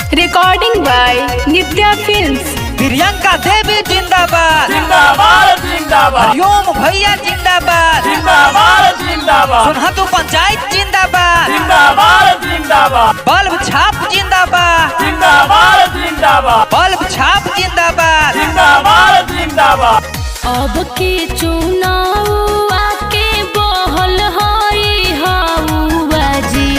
Recording by Nitya Films. Priyanka देवी जिंदाबाद जिंदाबाद जिंदाबाद। हरिओम भैया जिंदाबाद जिंदाबाद जिंदाबाद। सोनहतु पंचायत जिंदाबाद जिंदाबाद जिंदाबाद। बल्ब छाप जिंदाबाद जिंदाबाद जिंदाबाद। बल्ब छाप जिंदाबाद जिंदाबाद जिंदाबाद। अब के चुनाव आके बहल होई हौवा जी।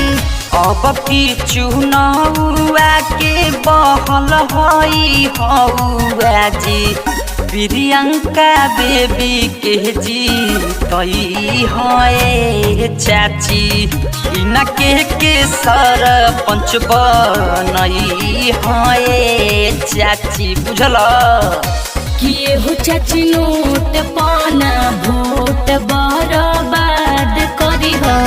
अब की चुनाव आके बहल होई हौवा जी। प्रियंका देवी के जीतई है चाची। इनके के सरपंच बनई है चाची। बुझल किए हो चाची नोट पाना वोट बर्बाद करी हो।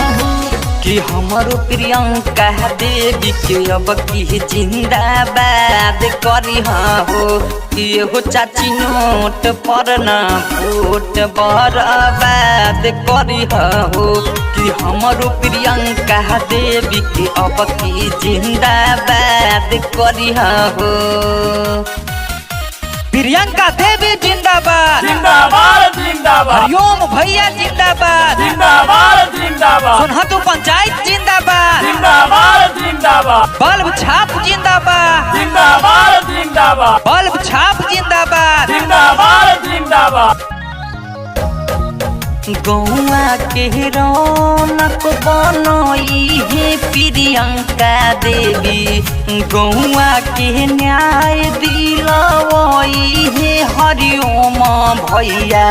कि हमारो प्रियंका देवी के अब की जिंदाबाद करी हो। कि हो चाची नोट पर ना वोट बर्बाद करी हो। कि हमारो प्रियंका देवी के अब की जिंदाबाद करी हो। प्रियंका देवी जिंदाबाद जिंदाबाद जिंदाबाद। हरिओम भैया जिंदाबाद जिंदाबाद जिंदाबाद। सोनहतु पंचायत जिंदाबाद जिंदाबाद जिंदाबाद। बल्ब छाप जिंदाबाद जिंदाबाद जिंदाबाद। बल्ब छाप जिंदाबाद जिंदाबाद जिंदाबाद। गौआ के रौनक बनई है प्रियंका देवी। गौआ के न्याय दिलवई है हरिओम भैया।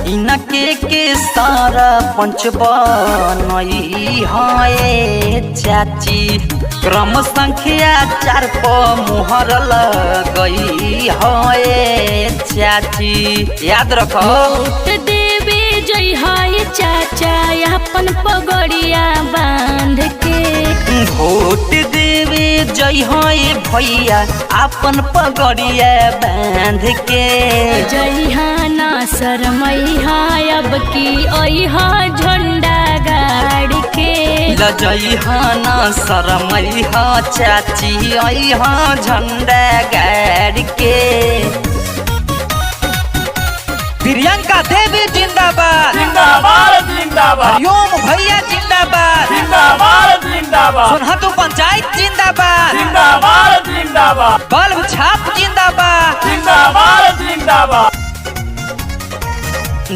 इनके के सरपंच बनई है चाची। क्रम संख्या 4 पर मुहर लगई है चाची। याद रखो वोट देवे जय हाय चाचा अपन पगड़िया बांध के। वोट देवे जय हाय भैया अपन पगड़िया बांध के। जइहा ना शरमैहा अब की अइहा झंडा गाड़ के। लजइहा ना शरमैहा चाची अइहा झंडा गाड़ के। प्रियंका देवी जिंदाबाद जिंदाबाद जिंदाबाद। हरिओम भैया जिंदाबाद जिंदाबाद जिंदाबाद। सोनहतु पंचायत जिंदाबाद जिंदाबाद जिंदाबाद। बल्ब छाप जिंदाबाद जिंदाबाद जिंदाबाद।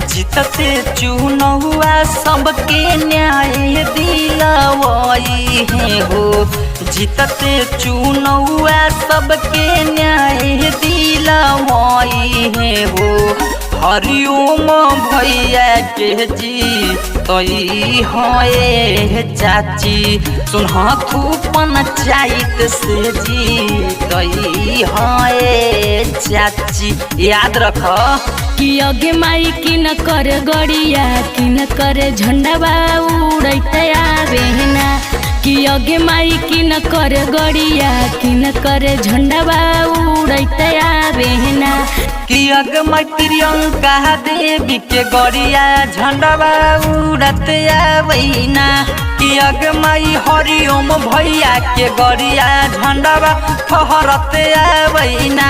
जीतते चुनौआ सबके न्याय दिलवई है हो। जीतते चुनौआ सबके न्याय दिलवई है हो। हरिओम भैया के जीतई है चाची। सोनहतु पंचायत से जीतई है चाची। याद रख कि अगे माई की न कर गड़िया कि न कर झंडा उड़ते आवे ना। कि अगे माई की न कर गड़िया कि न कर झंडा उड़ते आवे ना। कि अगमई प्रियंका देवी के गड़िया झंडा उड़ते आवेना। कि अगमई हरिओम भैया के गड़िया झंडा फहरते आवेना।